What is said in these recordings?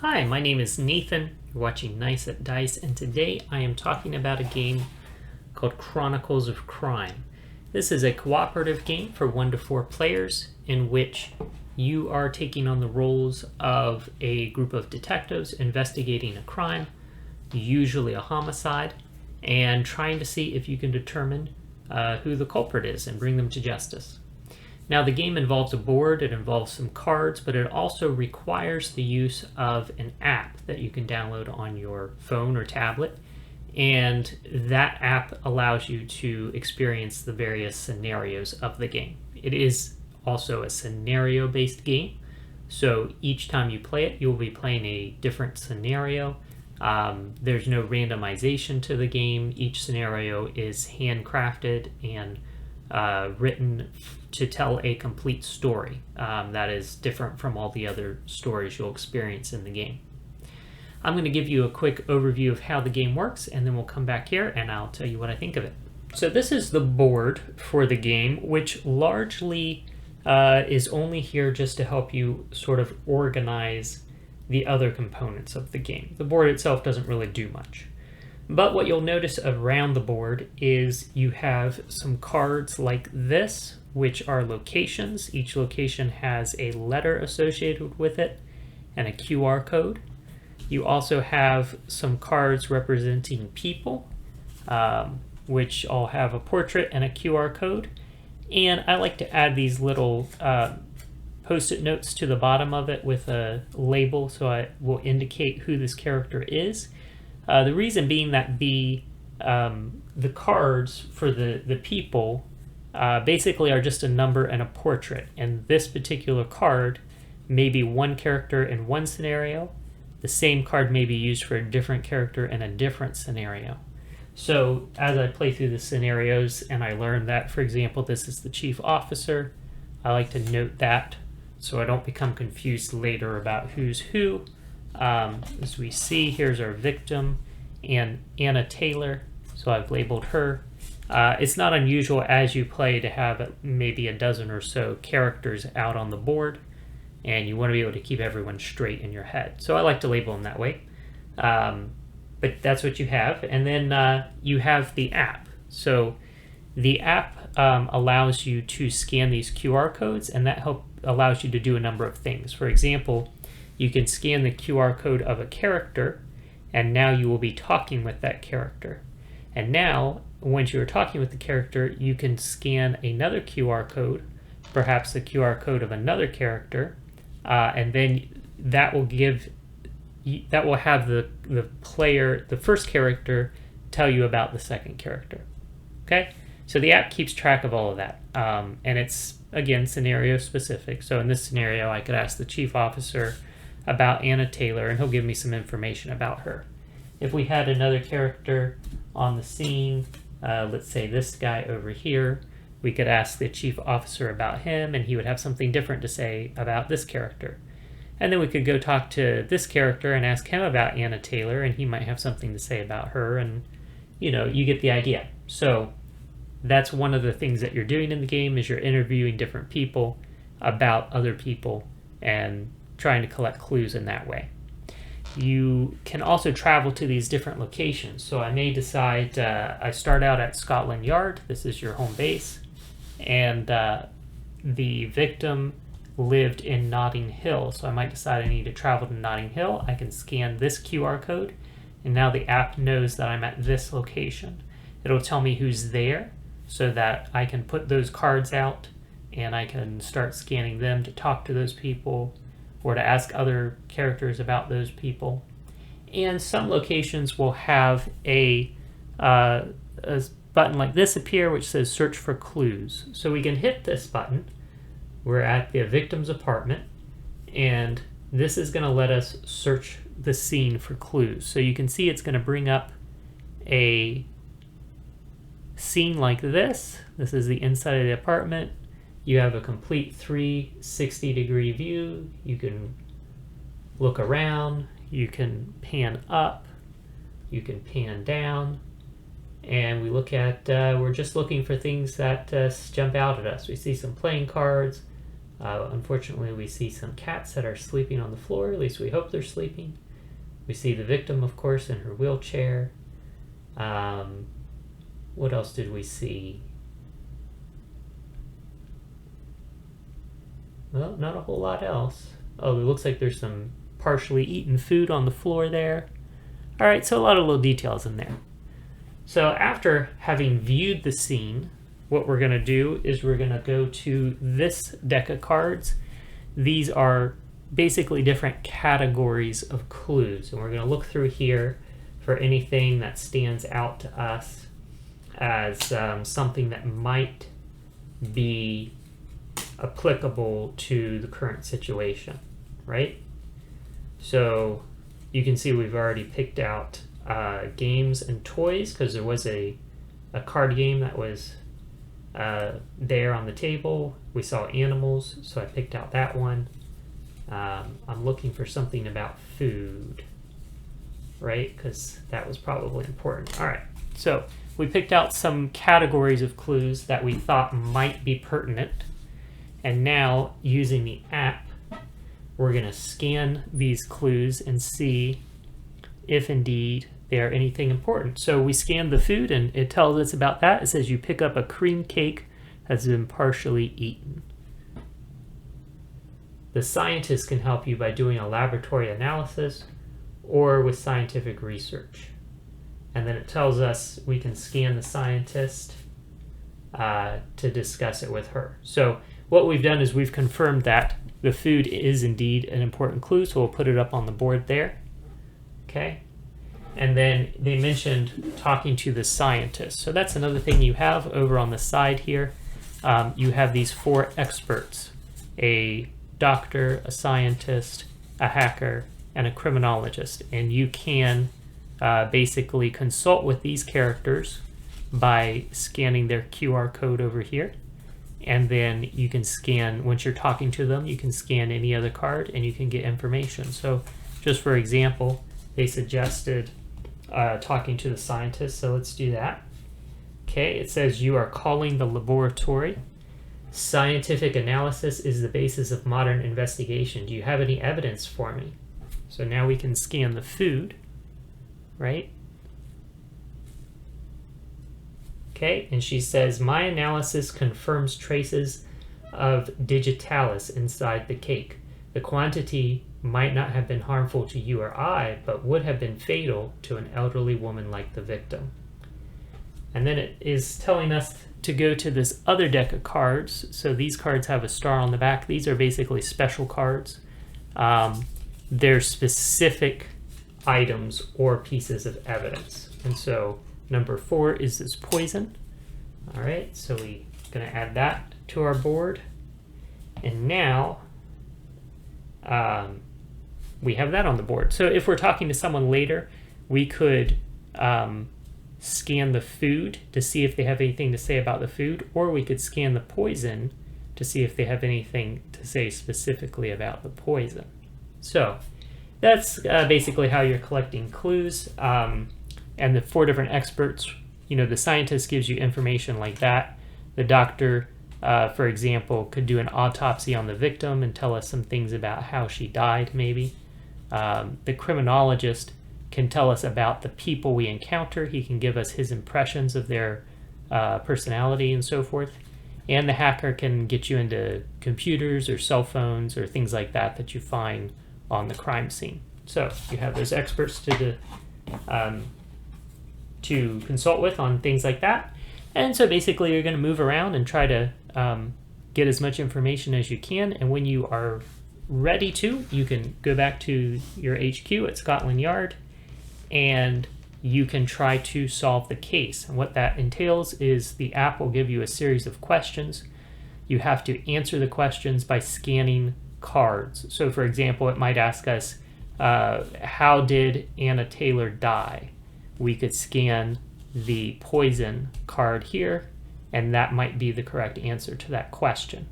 Hi, my name is Nathan. You're watching Nice at Dice, and today I am talking about a game called Chronicles of Crime. This is a cooperative game for 1 to 4 players in which you are taking on the roles of a group of detectives investigating a crime, usually a homicide, and trying to see if you can determine who the culprit is and bring them to justice. Now, the game involves a board, it involves some cards, but it also requires the use of an app that you can download on your phone or tablet. And that app allows you to experience the various scenarios of the game. It is also a scenario-based game, so each time you play it, you'll be playing a different scenario. There's no randomization to the game. Each scenario is handcrafted and written to tell a complete story that is different from all the other stories you'll experience in the game. I'm going to give you a quick overview of how the game works, and then we'll come back here and I'll tell you what I think of it. So this is the board for the game, which largely is only here just to help you sort of organize the other components of the game. The board itself doesn't really do much. But what you'll notice around the board is you have some cards like this, which are locations. Each location has a letter associated with it and a QR code. You also have some cards representing people, which all have a portrait and a QR code. And I like to add these little post-it notes to the bottom of it with a label so I will indicate who this character is. The reason being that the cards for the people basically are just a number and a portrait, and this particular card may be one character in one scenario. The same card may be used for a different character in a different scenario. So as I play through the scenarios and I learn that, for example, this is the chief officer, I like to note that so I don't become confused later about who's who. As we see, here's our victim, and Anna Taylor, so I've labeled her. It's not unusual as you play to have maybe a dozen or so characters out on the board, and you want to be able to keep everyone straight in your head. So I like to label them that way. But that's what you have. And then you have the app. So the app allows you to scan these QR codes, and that allows you to do a number of things. For example, you can scan the QR code of a character, and now you will be talking with that character. And now, once you are talking with the character, you can scan another QR code, perhaps the QR code of another character, and then that will have the player, the first character, tell you about the second character. Okay? So the app keeps track of all of that. And it's, again, scenario specific. So in this scenario, I could ask the chief officer about Anna Taylor, and he'll give me some information about her. If we had another character on the scene, let's say this guy over here, we could ask the chief officer about him, and he would have something different to say about this character. And then we could go talk to this character and ask him about Anna Taylor, and he might have something to say about her, and you get the idea. So that's one of the things that you're doing in the game, is you're interviewing different people about other people and trying to collect clues in that way. You can also travel to these different locations. So I may decide, I start out at Scotland Yard. This is your home base. And the victim lived in Notting Hill. So I might decide I need to travel to Notting Hill. I can scan this QR code, and now the app knows that I'm at this location. It'll tell me who's there so that I can put those cards out and I can start scanning them to talk to those people or to ask other characters about those people. And some locations will have a button like this appear, which says search for clues. So we can hit this button. We're at the victim's apartment, and this is going to let us search the scene for clues. So you can see it's going to bring up a scene like this. This is the inside of the apartment. You have a complete 360-degree view. You can look around. You can pan up. You can pan down. And we look at, we're just looking for things that jump out at us. We see some playing cards, Unfortunately, we see some cats that are sleeping on the floor. At least we hope they're sleeping. We see the victim, of course, in her wheelchair. What else did we see? Well, not a whole lot else. Oh, it looks like there's some partially eaten food on the floor there. All right, so a lot of little details in there. So after having viewed the scene, what we're going to do is we're going to go to this deck of cards. These are basically different categories of clues, and we're going to look through here for anything that stands out to us as something that might be applicable to the current situation, right? So you can see we've already picked out games and toys, because there was a card game that was there on the table. We saw animals, so I picked out that one. I'm looking for something about food, right? Because that was probably important. All right, so we picked out some categories of clues that we thought might be pertinent. And now, using the app, we're going to scan these clues and see if indeed they are anything important. So we scanned the food, and it tells us about that. It says you pick up a cream cake that's been partially eaten. The scientist can help you by doing a laboratory analysis or with scientific research. And then it tells us we can scan the scientist to discuss it with her. So what we've done is we've confirmed that the food is indeed an important clue, so we'll put it up on the board there. Okay. And then they mentioned talking to the scientist. So that's another thing you have over on the side here. You have these 4 experts: a doctor, a scientist, a hacker, and a criminologist. And you can basically consult with these characters by scanning their QR code over here. And then you can scan, once you're talking to them, you can scan any other card and you can get information. So just for example, they suggested talking to the scientist, so let's do that. Okay, it says you are calling the laboratory. Scientific analysis is the basis of modern investigation. Do you have any evidence for me? So now we can scan the food, right? Okay, and she says, my analysis confirms traces of digitalis inside the cake. The quantity might not have been harmful to you or I, but would have been fatal to an elderly woman like the victim. And then it is telling us to go to this other deck of cards. So these cards have a star on the back. These are basically special cards. They're specific items or pieces of evidence. And so number 4 is this poison. All right, so we're going to add that to our board. And now we have that on the board. So if we're talking to someone later, we could scan the food to see if they have anything to say about the food, or we could scan the poison to see if they have anything to say specifically about the poison. So that's basically how you're collecting clues. And the 4 different experts, you know, the scientist gives you information like that. The doctor, for example, could do an autopsy on the victim and tell us some things about how she died, maybe. The criminologist can tell us about the people we encounter. He can give us his impressions of their personality and so forth. And the hacker can get you into computers or cell phones or things like that that you find on the crime scene. So you have those experts to consult with on things like that. And so basically you're going to move around and try to get as much information as you can. And when you are ready to, you can go back to your HQ at Scotland Yard and you can try to solve the case. And what that entails is the app will give you a series of questions. You have to answer the questions by scanning cards. So for example, it might ask us, how did Anna Taylor die? We could scan the poison card here, and that might be the correct answer to that question.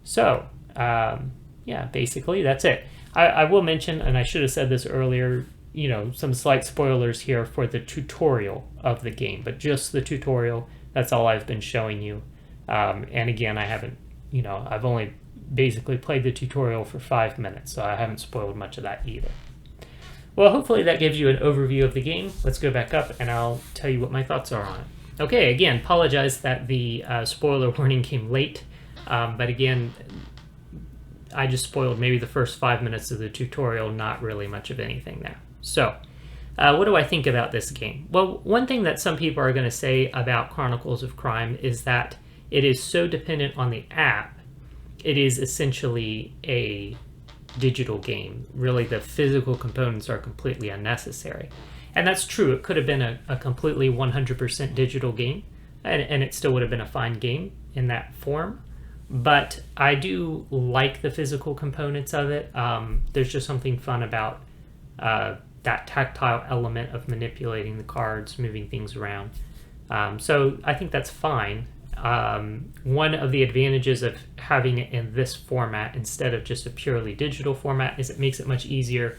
So, yeah, basically that's it. I will mention, and I should have said this earlier, you know, some slight spoilers here for the tutorial of the game, but just the tutorial, that's all I've been showing you. And again, I haven't, you know, I've only basically played the tutorial for 5 minutes, so I haven't spoiled much of that either. Well, hopefully that gives you an overview of the game. Let's go back up and I'll tell you what my thoughts are on it. Okay, again, apologize that the spoiler warning came late, but again, I just spoiled maybe the first 5 minutes of the tutorial, not really much of anything there. So, what do I think about this game? Well, one thing that some people are going to say about Chronicles of Crime is that it is so dependent on the app, it is essentially a digital game. Really, the physical components are completely unnecessary. And that's true. It could have been a completely 100% digital game, and it still would have been a fine game in that form. But I do like the physical components of it. There's just something fun about that tactile element of manipulating the cards, moving things around. So I think that's fine. One of the advantages of having it in this format instead of just a purely digital format is it makes it much easier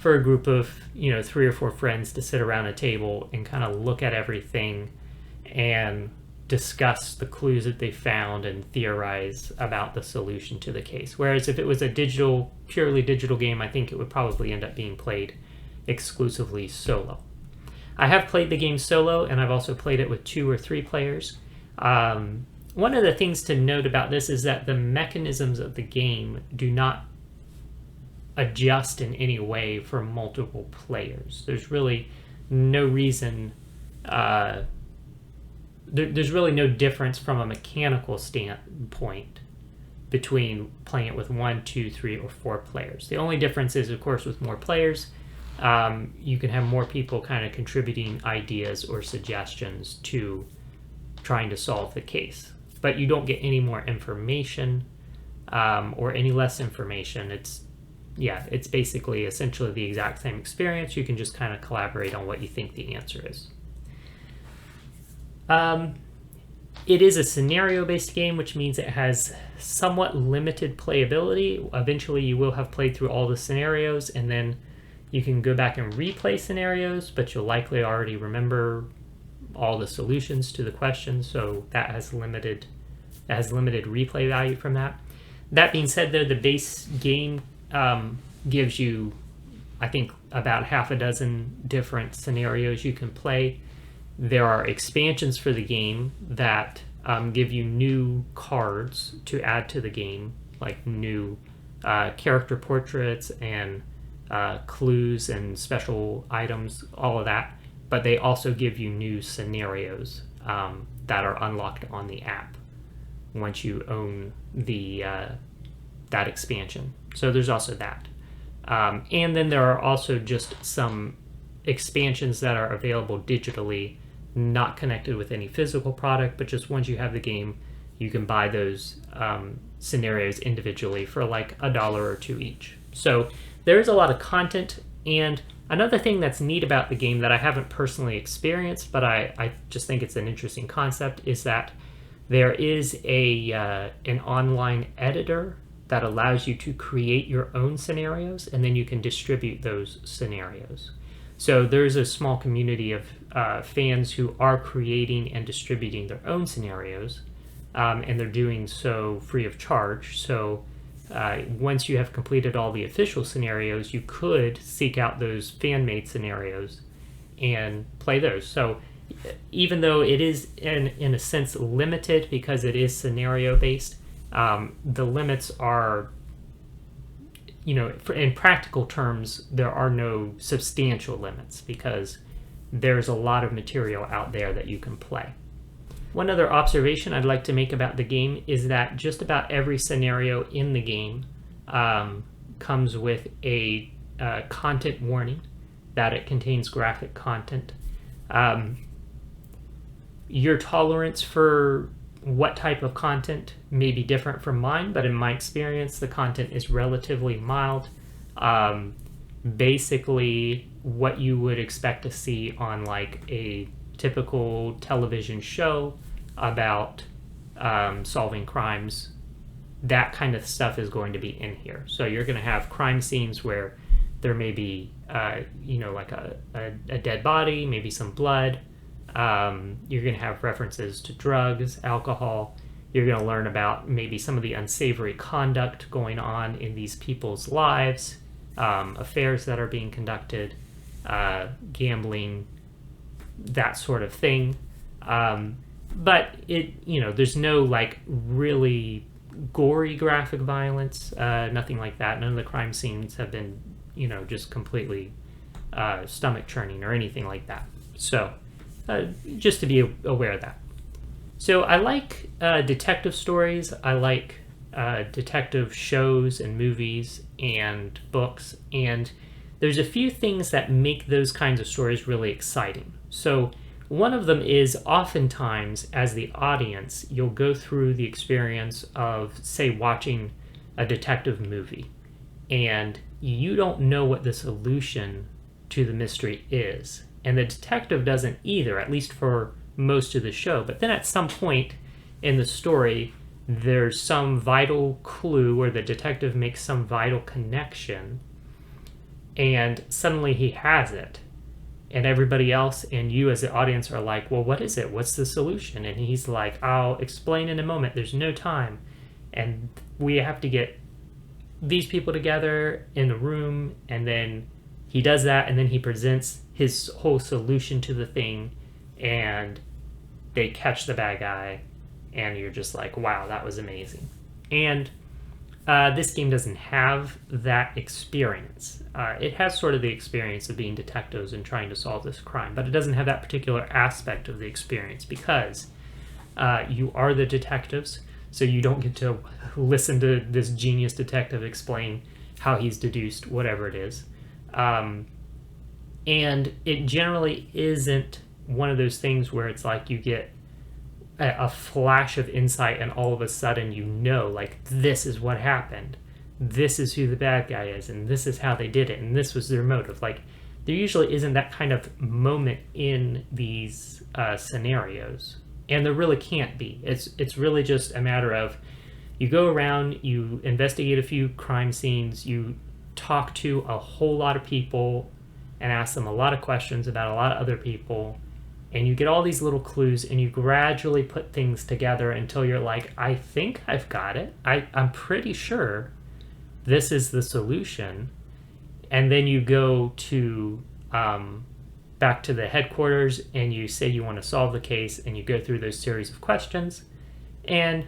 for a group of 3 or 4 friends to sit around a table and kind of look at everything and discuss the clues that they found and theorize about the solution to the case. Whereas if it was a purely digital game, I think it would probably end up being played exclusively solo. I have played the game solo, and I've also played it with 2 or 3 players. One of the things to note about this is that the mechanisms of the game do not adjust in any way for multiple players. There's really no reason, there's really no difference from a mechanical standpoint between playing it with 1, 2, 3, or 4 players. The only difference is, of course, with more players, you can have more people kind of contributing ideas or suggestions to trying to solve the case. But you don't get any more information or any less information. It's basically essentially the exact same experience. You can just kind of collaborate on what you think the answer is. It is a scenario-based game, which means it has somewhat limited playability. Eventually, you will have played through all the scenarios, and then you can go back and replay scenarios, but you'll likely already remember all the solutions to the questions, so that has limited replay value from that. That being said, though, the base game gives you, I think, about half a dozen different scenarios you can play. There are expansions for the game that give you new cards to add to the game, like new character portraits and clues and special items, all of that. But they also give you new scenarios that are unlocked on the app once you own that expansion. So there's also that. And then there are also just some expansions that are available digitally, not connected with any physical product, but just once you have the game, you can buy those scenarios individually for like $1 or $2 each. So there's a lot of content. And another thing that's neat about the game that I haven't personally experienced, but I just think it's an interesting concept, is that there is an online editor that allows you to create your own scenarios, and then you can distribute those scenarios. So there's a small community of fans who are creating and distributing their own scenarios, and they're doing so free of charge. So once you have completed all the official scenarios, you could seek out those fan-made scenarios and play those. So even though it is in a sense limited because it is scenario-based, the limits are, in practical terms, there are no substantial limits because there's a lot of material out there that you can play. One other observation I'd like to make about the game is that just about every scenario in the game comes with a content warning that it contains graphic content. Your tolerance for what type of content may be different from mine, but in my experience, the content is relatively mild. Basically, what you would expect to see on like a typical television show about solving crimes, that kind of stuff is going to be in here. So you're going to have crime scenes where there may be, like a dead body, maybe some blood. You're going to have references to drugs, alcohol. You're going to learn about maybe some of the unsavory conduct going on in these people's lives, affairs that are being conducted, gambling, that sort of thing. But there's no like really gory graphic violence, nothing like that. None of the crime scenes have been, just completely stomach churning or anything like that. So just to be aware of that. So I like detective stories. I like detective shows and movies and books. And there's a few things that make those kinds of stories really exciting. So one of them is oftentimes, as the audience, you'll go through the experience of, say, watching a detective movie, and you don't know what the solution to the mystery is. And the detective doesn't either, at least for most of the show. But then at some point in the story, there's some vital clue where the detective makes some vital connection, and suddenly he has it. And everybody else and you as the audience are like, well, what is it? What's the solution? And he's like, I'll explain in a moment. There's no time. And we have to get these people together in a room. And then he does that. And then he presents his whole solution to the thing. And they catch the bad guy. And you're just like, wow, that was amazing. And this game doesn't have that experience. It has sort of the experience of being detectives and trying to solve this crime, but it doesn't have that particular aspect of the experience because you are the detectives, so you don't get to listen to this genius detective explain how he's deduced whatever it is. And it generally isn't one of those things where it's like you get a flash of insight and all of a sudden like, this is what happened. This is who the bad guy is, and this is how they did it, and this was their motive. Like, there usually isn't that kind of moment in these scenarios, and there really can't be. It's really just a matter of you go around, you investigate a few crime scenes, you talk to a whole lot of people and ask them a lot of questions about a lot of other people, and you get all these little clues, and you gradually put things together until you're like, I think I've got it. I'm pretty sure this is the solution. And then you go to back to the headquarters, and you say you want to solve the case, and you go through those series of questions. And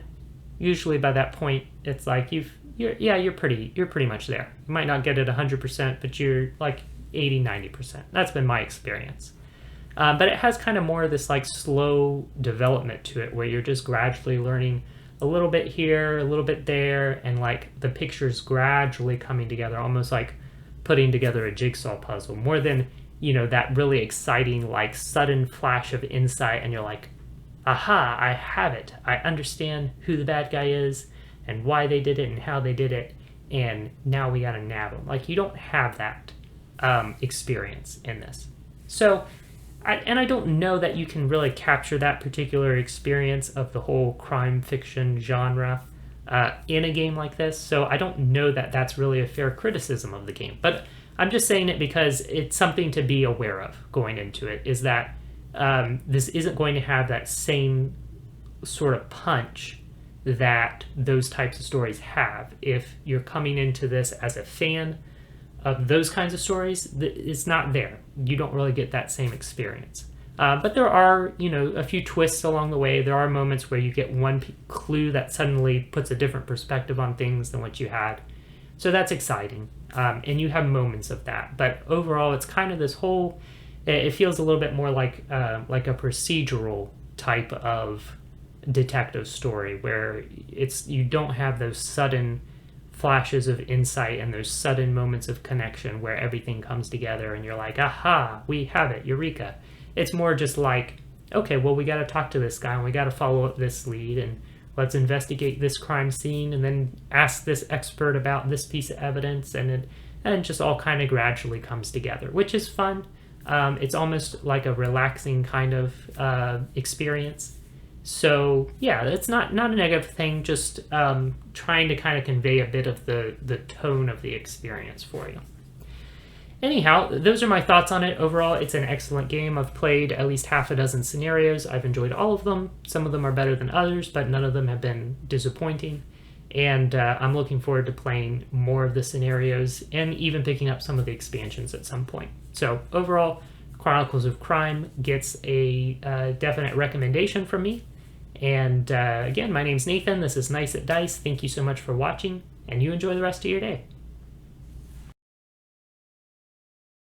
usually by that point, it's like you're pretty much there. You might not get it 100%, but you're like 80-90%. That's been my experience. But it has kind of more of this like slow development to it where you're just gradually learning a little bit here, a little bit there, and like the picture's gradually coming together, almost like putting together a jigsaw puzzle, more than, that really exciting, like sudden flash of insight. And you're like, aha, I have it. I understand who the bad guy is and why they did it and how they did it. And now we got to nab them. Like, you don't have that experience in this. So, I don't know that you can really capture that particular experience of the whole crime fiction genre in a game like this. So I don't know that that's really a fair criticism of the game. But I'm just saying it because it's something to be aware of going into it, is that this isn't going to have that same sort of punch that those types of stories have. If you're coming into this as a fan of those kinds of stories, it's not there. You don't really get that same experience. But there are, a few twists along the way. There are moments where you get one clue that suddenly puts a different perspective on things than what you had. So that's exciting. And you have moments of that. But overall, it's kind of this whole, it feels a little bit more like a procedural type of detective story where you don't have those sudden flashes of insight and those sudden moments of connection where everything comes together and you're like, aha, we have it, eureka. It's more just like, okay, well, we got to talk to this guy and we got to follow up this lead and let's investigate this crime scene and then ask this expert about this piece of evidence, and it just all kind of gradually comes together, which is fun. It's almost like a relaxing kind of experience. So yeah, it's not a negative thing, just trying to kind of convey a bit of the tone of the experience for you. Anyhow, those are my thoughts on it. Overall, it's an excellent game. I've played at least half a dozen scenarios. I've enjoyed all of them. Some of them are better than others, but none of them have been disappointing. And I'm looking forward to playing more of the scenarios and even picking up some of the expansions at some point. So overall, Chronicles of Crime gets a definite recommendation from me. And again, my name's Nathan. This is Nice at Dice. Thank you so much for watching, and you enjoy the rest of your day.